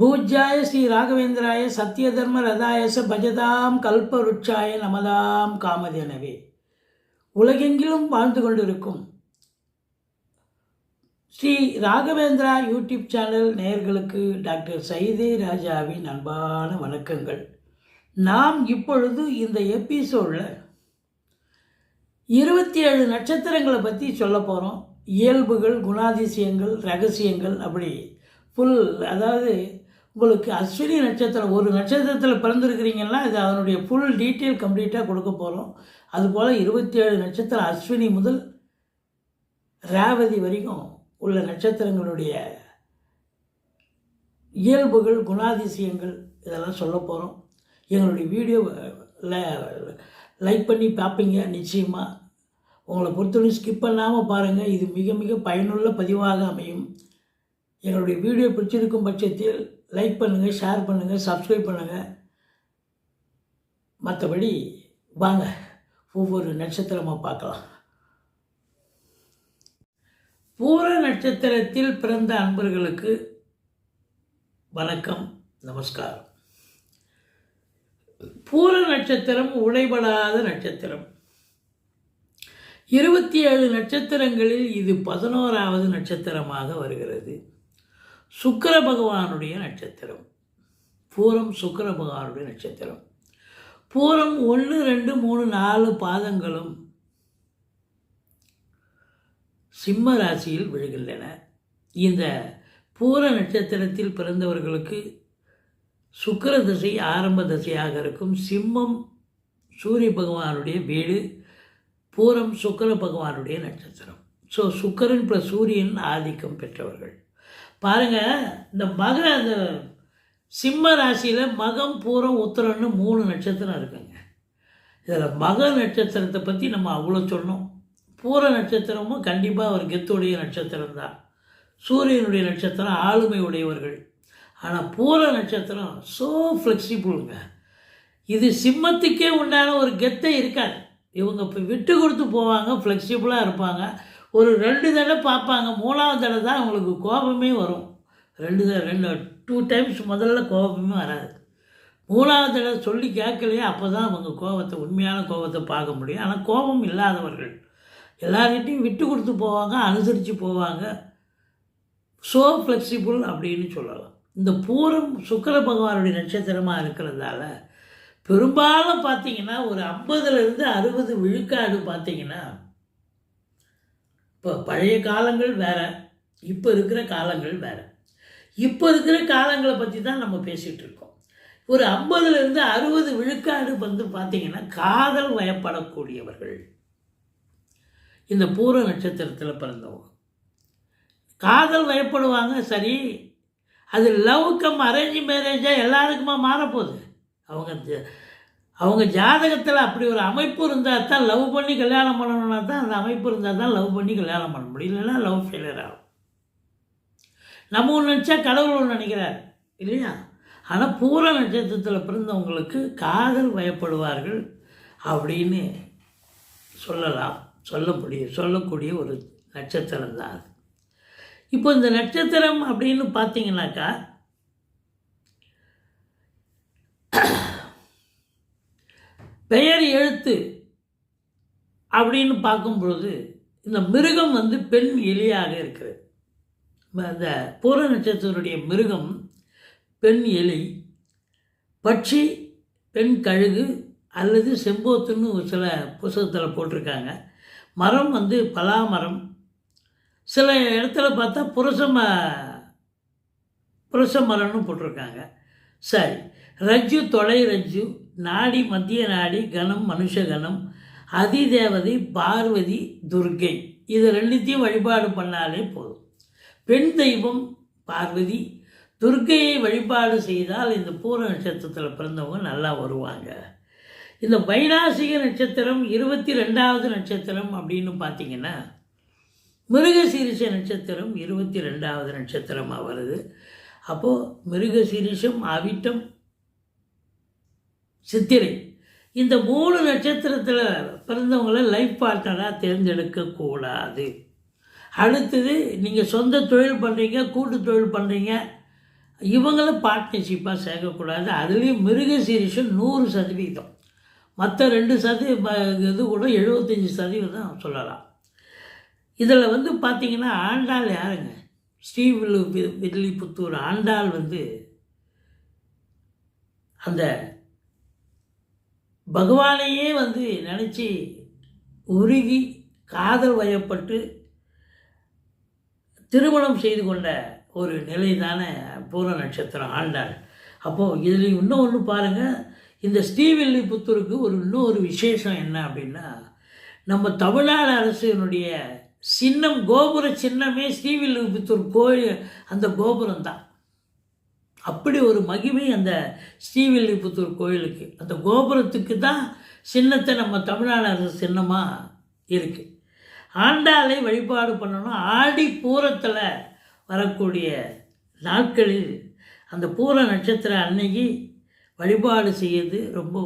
பூஜ்யாய ஸ்ரீ ராகவேந்திராய சத்யதர்ம ரதாயச பஜதாம் கல்பருட்சாய நமதாம் காமதேனவே. உலகெங்கிலும் வாழ்ந்து கொண்டிருக்கும் ஸ்ரீ ராகவேந்திரா யூடியூப் சேனல் நேயர்களுக்கு டாக்டர் சைதே ராஜாவின் அன்பான வணக்கங்கள். நாம் இப்பொழுது இந்த எபிசோடில் 27 நட்சத்திரங்களை பற்றி சொல்ல போகிறோம். இயல்புகள், குணாதிசயங்கள், ரகசியங்கள், அப்படி ஃபுல். அதாவது உங்களுக்கு அஸ்வினி நட்சத்திரம் ஒரு நட்சத்திரத்தில் பிறந்திருக்கிறீங்கன்னா இது அதனுடைய ஃபுல் டீட்டெயில் கம்ப்ளீட்டாக கொடுக்க போகிறோம். அதுபோல் 27 நட்சத்திரம் அஸ்வினி முதல் ரேவதி வரைக்கும் உள்ள நட்சத்திரங்களுடைய இயல்புகள், குணாதிசயங்கள் இதெல்லாம் சொல்ல போகிறோம். எங்களுடைய வீடியோ லைக் பண்ணி பார்ப்பீங்க. நிச்சயமாக உங்களை பொறுத்தவரை ஸ்கிப் பண்ணாமல் பாருங்கள். இது மிக மிக பயனுள்ள பதிவாக அமையும். எங்களுடைய வீடியோ பிடிச்சிருக்கும் பட்சத்தில் லைக் பண்ணுங்கள், ஷேர் பண்ணுங்கள், சப்ஸ்கிரைப் பண்ணுங்கள். மற்றபடி வாங்க ஒவ்வொரு நட்சத்திரமாக பார்க்கலாம். பூர நட்சத்திரத்தில் பிறந்த அன்பர்களுக்கு வணக்கம், நமஸ்காரம். பூர நட்சத்திரம் உடைபடாத நட்சத்திரம். 27 நட்சத்திரங்களில் இது 11வது நட்சத்திரமாக வருகிறது. சுக்கிர பகவானுடைய நட்சத்திரம். பூரம் சுக்கிர பகவானுடைய நட்சத்திரம். பூரம் 1, 2, 3, 4 பாதங்களும் சிம்ம ராசியில் விழுகின்றன. இந்த பூர நட்சத்திரத்தில் பிறந்தவர்களுக்கு சுக்கிர திசை ஆரம்ப திசையாக இருக்கும். சிம்மம் சூரிய பகவானுடைய வீடு, பூரம் சுக்கிர பகவானுடைய நட்சத்திரம். ஸோ சுக்கிரன் ப்ளஸ் சூரியன் ஆதிக்கம் பெற்றவர்கள். பாருங்கள், இந்த அந்த சிம்ம ராசியில் மகம், பூரம், உத்திரன்னு 3 நட்சத்திரம் இருக்குங்க. இதில் மக நட்சத்திரத்தை பற்றி நம்ம அவ்வளோ சொன்னோம். பூர நட்சத்திரமும் கண்டிப்பாக ஒரு கெத்துடைய நட்சத்திரம் தான். சூரியனுடைய நட்சத்திரம் ஆளுமை உடையவர்கள். ஆனால் பூர நட்சத்திரம் ஸோ ஃப்ளெக்சிபிளுங்க. இது சிம்மத்துக்கே உண்டான ஒரு கெத்தை இருக்காது. இவங்க இப்போ விட்டு கொடுத்து போவாங்க, ஃப்ளெக்சிபிளாக இருப்பாங்க. ஒரு 2 தடவை பார்ப்பாங்க, 3ஆவது தடவை தான் அவங்களுக்கு கோபமே வரும். 2 டைம்ஸ் முதல்ல கோபமே வராது. 3ஆவது தடவை சொல்லி கேட்கலையே, அப்போ தான் அவங்க கோபத்தை, உண்மையான கோபத்தை பார்க்க முடியும். ஆனால் கோபம் இல்லாதவர்கள் எல்லார்கிட்டையும் விட்டு கொடுத்து போவாங்க, அனுசரித்து போவாங்க. ஸோ ஃப்ளெக்சிபிள் அப்படின்னு சொல்லலாம். இந்த பூரம் சுக்கிர பகவானுடைய நட்சத்திரமாக இருக்கிறதால பெரும்பாலும் பார்த்திங்கன்னா ஒரு 50லேருந்து 60 விழுக்காடு பார்த்திங்கன்னா, இப்போ பழைய காலங்கள் வேறு, இப்போ இருக்கிற காலங்கள் வேறு. இப்போ இருக்கிற காலங்களை பற்றி தான் நம்ம பேசிகிட்டு இருக்கோம். ஒரு 50லேருந்து 60 விழுக்காடு பார்த்திங்கன்னா காதல் வயப்படக்கூடியவர்கள் இந்த பூர நட்சத்திரத்தில் பிறந்தவங்க. காதல் வயப்படுவாங்க. சரி, அது லவ் கம் அரேஞ்ச் மேரேஜாக எல்லாருக்குமா மாறப்போகுது. அவங்க ஜாதகத்தில் அப்படி ஒரு அமைப்பு இருந்தால் தான் லவ் பண்ணி கல்யாணம் பண்ணணுன்னா தான் அந்த அமைப்பு இருந்தால் தான் லவ் பண்ணி கல்யாணம் பண்ண முடியும். இல்லைன்னா லவ் ஃபெயிலியர் ஆகும். நம்ம ஒன்று நினச்சா கடவுள் ஒன்று நினைக்கிறார் இல்லையா? ஆனால் பூர நட்சத்திரத்தில் பிறந்தவங்களுக்கு காதல் வயப்படுவார்கள் அப்படின்னு சொல்லக்கூடிய ஒரு நட்சத்திரம் தான். இப்போ இந்த நட்சத்திரம் அப்படின்னு பார்த்தீங்கன்னாக்கா பெயர் எழுத்து அப்படின்னு பார்க்கும்பொழுது இந்த மிருகம் பெண் எலியாக இருக்கிறது. அந்த பூர நட்சத்திரத்துடைய மிருகம் பெண் எலி, பட்சி பெண் கழுகு அல்லது செம்போத்துன்னு ஒரு சில புத்தகத்தில் போட்டிருக்காங்க. மரம் பலாமரம். சில இடத்துல பார்த்தா புருஷ மரம்னு போட்டிருக்காங்க. சரி, ரஜ்ஜு தொலை ரஜ்ஜு, நாடி மத்திய நாடி, கணம் மனுஷகணம், அதிதேவதை பார்வதி துர்கை. இது 2த்தையும் வழிபாடு பண்ணாலே போதும். பெண் தெய்வம் பார்வதி, துர்கையை வழிபாடு செய்தால் இந்த பூர நட்சத்திரத்தில் பிறந்தவங்க நல்லா வருவாங்க. இந்த வைநாசிக நட்சத்திரம் 22வது நட்சத்திரம் அப்படின்னு பார்த்தீங்கன்னா மிருகசீரிஷ நட்சத்திரம் 22வது நட்சத்திரமாக வருது. அப்போது மிருகசீரிஷம், அவிட்டம், சித்திரை இந்த 3 நட்சத்திரத்தில் பிறந்தவங்கள லைஃப் பார்ட்னராக தேர்ந்தெடுக்கக்கூடாது. அடுத்தது, நீங்கள் சொந்த தொழில் பண்ணுறீங்க, கூட்டு தொழில் பண்ணுறீங்க இவங்கள பார்ட்னர்ஷிப்பாக சேர்க்கக்கூடாது. அதுலேயும் மிருகசீரிஷம் 100%. மற்ற 2% இது கூட 75% சொல்லலாம். இதில் வந்து பார்த்திங்கன்னா ஆண்டாள் யாருங்க? ஸ்ரீவில்லிபுத்தூர் ஆண்டாள் வந்து அந்த பகவானையே வந்து நினச்சி உருகி காதல் வயப்பட்டு திருமணம் செய்து கொண்ட ஒரு நிலை தானே பூர நட்சத்திரம் ஆண்டாள். அப்போது இதில் இன்னும் ஒன்று பாருங்கள், இந்த ஸ்ரீவில்லிபுத்தூருக்கு இன்னொரு விசேஷம் என்ன அப்படின்னா, நம்ம தமிழ்நாடு அரசினுடைய சின்னம், கோபுர சின்னமே ஸ்ரீவில்லிபுத்தூர் கோயில் அந்த கோபுரம் தான். அப்படி ஒரு மகிமை அந்த ஸ்ரீவில்லிபுத்தூர் கோயிலுக்கு, அந்த கோபுரத்துக்கு தான் சின்னத்தை நம்ம தமிழ்நாடு அரசு சின்னமாக இருக்குது. ஆண்டாளை வழிபாடு பண்ணணும். ஆடி பூரத்தில் வரக்கூடிய நாட்களில் அந்த பூர நட்சத்திர அன்னைக்கு வழிபாடு செய்யறது ரொம்ப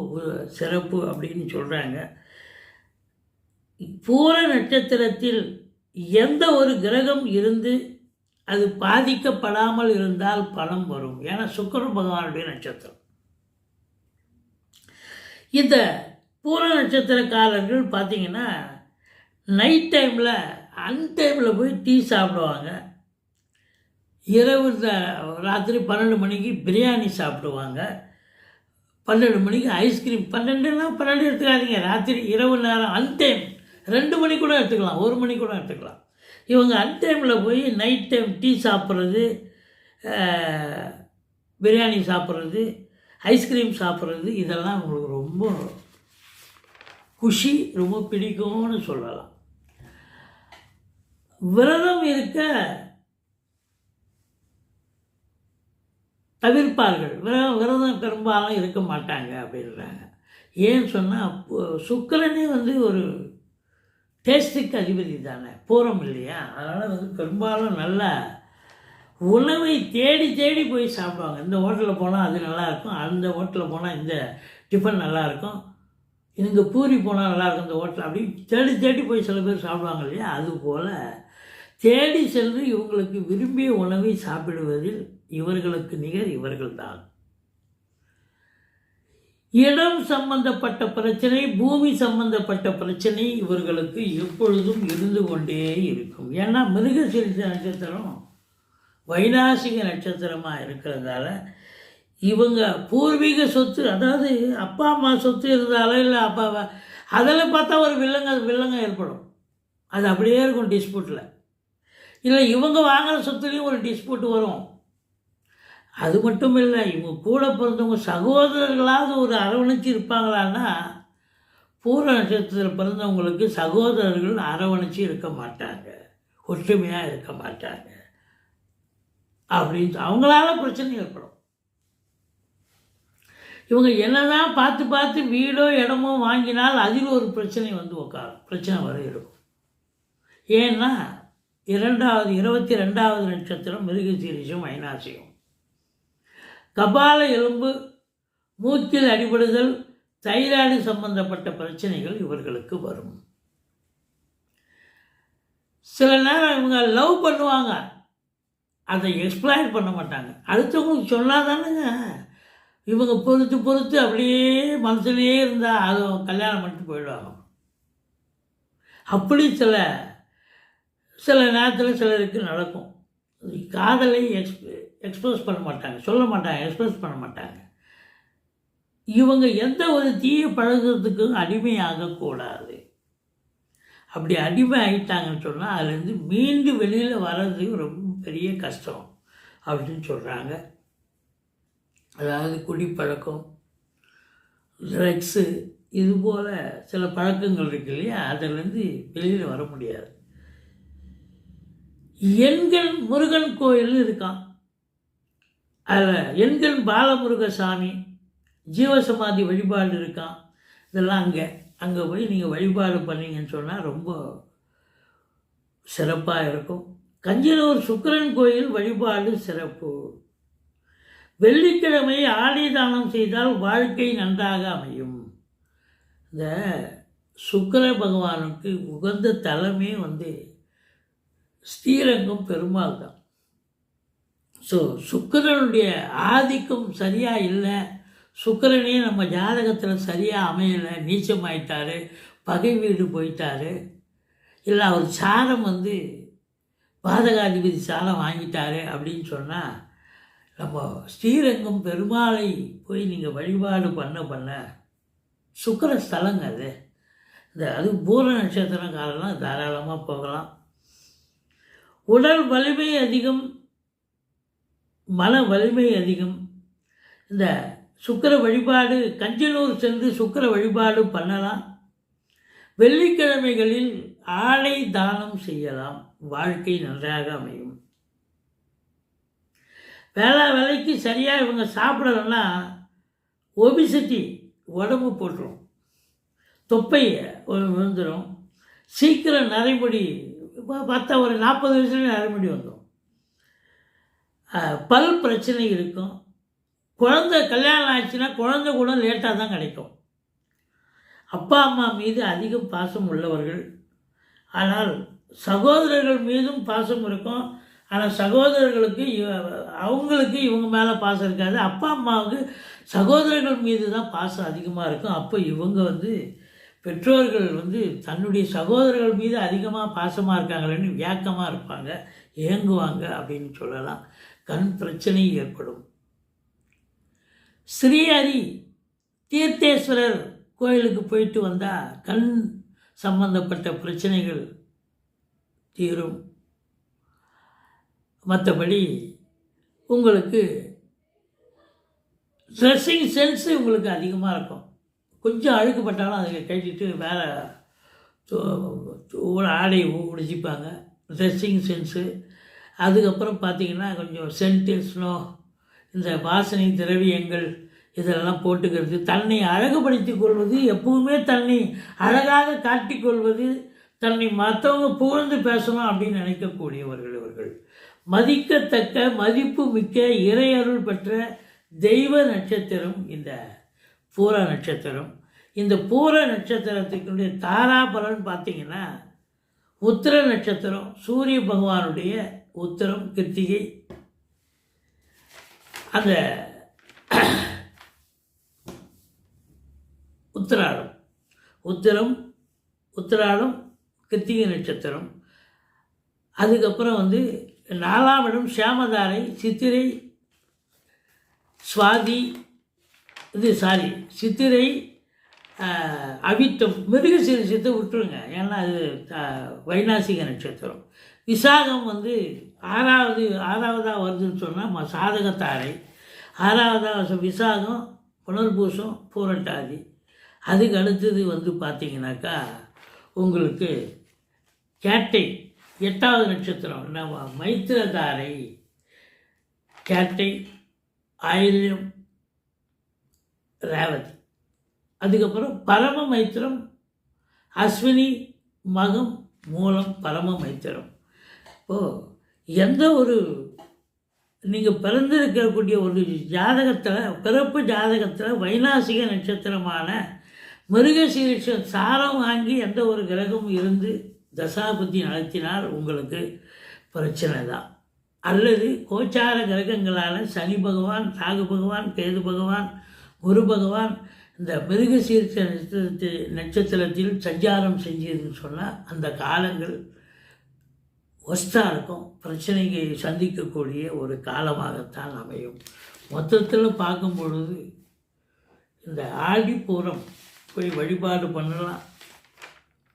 சிறப்பு அப்படின்னு சொல்கிறாங்க. பூர நட்சத்திரத்தில் எந்த ஒரு கிரகம் இருந்து அது பாதிக்கப்படாமல் இருந்தால் பணம் வரும். ஏன்னா சுக்கிர பகவானுடைய நட்சத்திரம். இந்த பூர நட்சத்திரக்காரர்கள் பார்த்திங்கன்னா நைட் டைமில் அன்டைமில் போய் டீ சாப்பிடுவாங்க. இரவு ராத்திரி 12 மணிக்கு பிரியாணி சாப்பிடுவாங்க. 12 மணிக்கு ஐஸ்கிரீம். 12 எடுத்துக்காதீங்க, ராத்திரி இரவு நேரம் அன்டைம் 2 மணி கூட எடுத்துக்கலாம், 1 மணி கூட எடுத்துக்கலாம். இவங்க அன்டைமில் போய் நைட் டைம் டீ சாப்பிட்றது, பிரியாணி சாப்பிட்றது, ஐஸ்கிரீம் சாப்பிட்றது, இதெல்லாம் அவங்களுக்கு ரொம்ப குஷி, ரொம்ப பிடிக்கும்னு சொல்லலாம். விரதம் இருக்க தவிர்ப்பார்கள். விரதம் பெரும்பாலும் இருக்க மாட்டாங்க அப்படின்றாங்க. ஏன்னு சொன்னால் சுக்கிரனே வந்து ஒரு டேஸ்ட்டுக்கு அதிபதி தானே, பூரம் இல்லையா? அதனால் வந்து பெரும்பாலும் நல்ல உணவை தேடி தேடி போய் சாப்பிடுவாங்க. இந்த ஹோட்டலில் போனால் அது நல்லாயிருக்கும், அந்த ஹோட்டலில் போனால் இந்த டிஃபன் நல்லாயிருக்கும், இங்கே பூரி போனால் நல்லாயிருக்கும் இந்த ஹோட்டல், அப்படி தேடி தேடி போய் சில பேர் சாப்பிடுவாங்க இல்லையா? அதுபோல் தேடி சென்று இவங்களுக்கு விரும்பிய உணவை சாப்பிடுவதில் இவர்களுக்கு நிகர் இவர்கள்தான். இடம் சம்பந்தப்பட்ட பிரச்சனை, பூமி சம்பந்தப்பட்ட பிரச்சனை இவர்களுக்கு எப்பொழுதும் இருந்து கொண்டே இருக்கும். ஏன்னா மிருகசீரிஷ நட்சத்திரம் வைநாசிக நட்சத்திரமாக இருக்கிறதால இவங்க பூர்வீக சொத்து, அதாவது அப்பா அம்மா சொத்து இருந்தாலும் இல்லை அப்பாவை, அதில் பார்த்தா ஒரு வில்லங்க ஏற்படும். அது அப்படியே இருக்கும் டிஸ்பியூட்டில். இல்லை இவங்க வாங்குகிற சொத்துலேயும் ஒரு டிஸ்பியூட் வரும். அது மட்டும் இல்லை, இவங்க கூட பிறந்தவங்க சகோதரர்களாவது ஒரு அரவணைச்சி இருப்பாங்களான்னா, பூர நட்சத்திரத்தில் பிறந்தவங்களுக்கு சகோதரர்கள் அரவணைச்சி இருக்க மாட்டாங்க, ஒற்றுமையாக இருக்க மாட்டாங்க. அப்படின்னு அவங்களால பிரச்சனை ஏற்படும். இவங்க என்னதான் பார்த்து பார்த்து வீடோ இடமோ வாங்கினால் அதில் ஒரு பிரச்சனை வந்து உட்காரும், பிரச்சனை வர இருக்கும். ஏன்னா 22வது நட்சத்திரம் மிருகசீரிஷம் வைநாசிகம். கபால எலும்பு, மூக்கில் அடிபடுதல், தைராய்டு சம்பந்தப்பட்ட பிரச்சனைகள் இவர்களுக்கு வரும். சில நேரம் இவங்க லவ் பண்ணுவாங்க, அதை எக்ஸ்ப்ளாய்ட் பண்ண மாட்டாங்க. அடுத்தவங்களுக்கு சொன்னால் தானுங்க இவங்க பொறுத்து அப்படியே மனசுலேயே இருந்தால் அது கல்யாணம் பண்ணிட்டு போயிடுவாங்க. அப்படி சில நேரத்தில் சிலருக்கு நடக்கும். காதலை எக்ஸ்பிரஸ் பண்ண மாட்டாங்க, சொல்ல மாட்டாங்க, எக்ஸ்பிரஸ் பண்ண மாட்டாங்க. இவங்க எந்த ஒரு தீய பழக்கத்துக்கும் அடிமையாகக்கூடாது. அப்படி அடிமை ஆகிட்டாங்கன்னு சொன்னால் அதுலேருந்து மீண்டும் வெளியில் வர்றது ரொம்ப பெரிய கஷ்டம் அப்படின்னு சொல்கிறாங்க. அதாவது குடிப்பழக்கம், ட்ரக்ஸு, இதுபோல் சில பழக்கங்கள் இருக்கு இல்லையா, அதிலேருந்து வெளியில் வர முடியாது. எண்கண் முருகன் கோயில் இருக்கான். அதில் எண்கண் பாலமுருகசாமி ஜீவசமாதி வழிபாடு இருக்கான். இதெல்லாம் அங்கே போய் நீங்கள் வழிபாடு பண்ணிங்கன்னு சொன்னால் ரொம்ப சிறப்பாக இருக்கும். கஞ்சனூர் சுக்கிரன் கோயில் வழிபாடு சிறப்பு. வெள்ளிக்கிழமை ஆடை தானம் செய்தால் வாழ்க்கை நன்றாக அமையும். இந்த சுக்கிர பகவானுக்கு உகந்த தலமே வந்து ஸ்ரீரங்கம் பெருமாள் தான். ஸோ சுக்கிரனுடைய ஆதிக்கம் சரியாக இல்லை, சுக்கிரனே நம்ம ஜாதகத்தில் சரியாக அமையலை, நீச்சமாயிட்டார், பகை வீடு போயிட்டார், இல்லை அவர் சாரம் வந்து பாதகாதிபதி சாரம் வாங்கிட்டாரு அப்படின்னு சொன்னால், நம்ம ஸ்ரீரங்கம் பெருமாளை போய் நீங்கள் வழிபாடு பண்ண சுக்கிர ஸ்தலங்க அது. அது பூர நட்சத்திரம் காலம்லாம் தாராளமாக போகலாம். உடல் வலிமை அதிகம், மன வலிமை அதிகம். இந்த சுக்கிர வழிபாடு கஞ்சனூர் சென்று சுக்கிர வழிபாடு பண்ணலாம். வெள்ளிக்கிழமைகளில் ஆடை தானம் செய்யலாம். வாழ்க்கை நன்றாக அமையும். வேலைக்கு சரியாக இவங்க சாப்பிடலன்னா ஒபிசிட்டி உடம்பு போட்டுரும், தொப்பை வந்துடும், சீக்கிரம் நரைமுடி பார்த்தா ஒரு 40 வயசுலேயே நரைமுடி வந்துடும், பல் பிரச்சனை இருக்கும், குழந்தை கல்யாணம் ஆச்சுன்னா குழந்தை கூட லேட்டாக தான் கிடைக்கும். அப்பா அம்மா மீது அதிகம் பாசம் உள்ளவர்கள், ஆனால் சகோதரர்கள் மீதும் பாசம் இருக்கும். ஆனால் சகோதரர்களுக்கு அவங்களுக்கு இவங்க மேலே பாசம் இருக்காது. அப்பா அம்மாவுக்கு சகோதரர்கள் மீது தான் பாசம் அதிகமாக இருக்கும். அப்போ இவங்க வந்து பெற்றோர்கள் வந்து தன்னுடைய சகோதரர்கள் மீது அதிகமாக பாசமாக இருக்காங்களேன்னு வியாக்கமாக இருப்பாங்க, ஏங்குவாங்க அப்படின்னு சொல்லலாம். கண் பிரச்சனை ஏற்படும். ஸ்ரீஹரி தீர்த்தேஸ்வரர் கோயிலுக்கு போயிட்டு வந்தால் கண் சம்பந்தப்பட்ட பிரச்சனைகள் தீரும். மற்றபடி உங்களுக்கு ட்ரெஸ்ஸிங் சென்ஸு உங்களுக்கு அதிகமாக இருக்கும். கொஞ்சம் அழுக்குப்பட்டாலும் அதை கட்டிட்டு வேறு ஆடை உடிச்சிப்பாங்க. Dressing sense. அதுக்கப்புறம் பார்த்திங்கன்னா கொஞ்சம் சென்ட்டு, ஸ்னோ, இந்த வாசனை திரவியங்கள் இதெல்லாம் போட்டுக்கிறது, தன்னை அழகுபடுத்தி கொள்வது, எப்பவுமே தன்னை அழகாக காட்டிக்கொள்வது, தன்னை மற்றவங்க புகழ்ந்து பேசணும் அப்படின்னு நினைக்கக்கூடியவர்கள் இவர்கள். மதிக்கத்தக்க மதிப்பு மிக்க இறையருள் பெற்ற தெய்வ நட்சத்திரம் இந்த பூர நட்சத்திரம். இந்த பூர நட்சத்திரத்துக்குடைய தாராபலன் பார்த்திங்கன்னா உத்திர நட்சத்திரம், சூரிய பகவானுடைய உத்திரம், கிருத்திகை, அந்த உத்திராடம் கிருத்திகை நட்சத்திரம். அதுக்கப்புறம் வந்து 4ஆம் இடம் சியாமதாரை, சித்திரை, சுவாதி, சித்திரை, அவிட்டம், மிருகசீரிஷத்தை விட்டுருங்க, ஏன்னா அது வைநாசிக நட்சத்திரம். விசாகம் வந்து ஆறாவதாக வருதுன்னு சொன்னால் சாதகத்தாரை, 6ஆவதாக விசாகம், புனர்பூசம், பூரட்டாதி. அதுக்கு அடுத்தது வந்து பார்த்திங்கனாக்கா உங்களுக்கு கேட்டை 8ஆவது நட்சத்திரம், நம்ம மைத்திரதாரை, கேட்டை, ஆயில்யம், ரேவதி. அதுக்கப்புறம் பரம மைத்திரம், அஸ்வினி, மகம், மூலம், பரம மைத்திரம். இப்போது எந்த ஒரு நீங்கள் பிறந்திருக்கக்கூடிய ஒரு ஜாதகத்தில், பிறப்பு ஜாதகத்தில் வைநாசிக நட்சத்திரமான மிருகசீரிஷம் சாரம் வாங்கி எந்த ஒரு கிரகமும் இருந்து தசாபுத்தி நடத்தினால் உங்களுக்கு பிரச்சனை தான். அல்லது கோச்சார கிரகங்களான சனி பகவான், ராகு பகவான், கேது பகவான், குரு பகவான் இந்த மிருகசீரிஷ நட்சத்திரத்தில் சஞ்சாரம் செஞ்சதுன்னு சொன்னால் அந்த காலங்கள் ஒஸ்ட்டாக இருக்கும், பிரச்சனையை சந்திக்கக்கூடிய ஒரு காலமாகத்தான் அமையும். மொத்தத்தில் பார்க்கும் பொழுது இந்த ஆடிப்பூரம் போய் வழிபாடு பண்ணலாம்,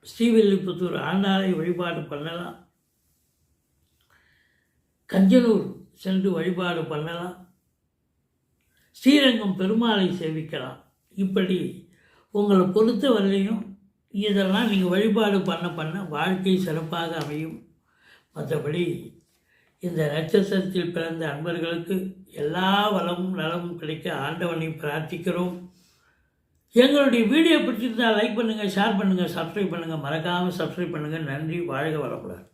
ஸ்ரீவில்லிபுத்தூர் ஆண்டாளை வழிபாடு பண்ணலாம், கஞ்சனூர் சென்று வழிபாடு பண்ணலாம், ஸ்ரீரங்கம் பெருமாளை சேவிக்கலாம். இப்படி உங்களை பொறுத்த வரையிலையும் இதெல்லாம் நீங்கள் வழிபாடு பண்ண வாழ்க்கை சிறப்பாக அமையும். மற்றபடி இந்த நட்சத்திரத்தில் பிறந்த அன்பர்களுக்கு எல்லா வளமும் நலமும் கிடைக்க ஆண்டவனை பிரார்த்திக்கிறோம். எங்களுடைய வீடியோ பிடிச்சிருந்தால் லைக் பண்ணுங்கள், ஷேர் பண்ணுங்கள், சப்ஸ்கிரைப் பண்ணுங்கள், மறக்காமல் சப்ஸ்கிரைப் பண்ணுங்கள். நன்றி, வாழ்க வளமுடன்.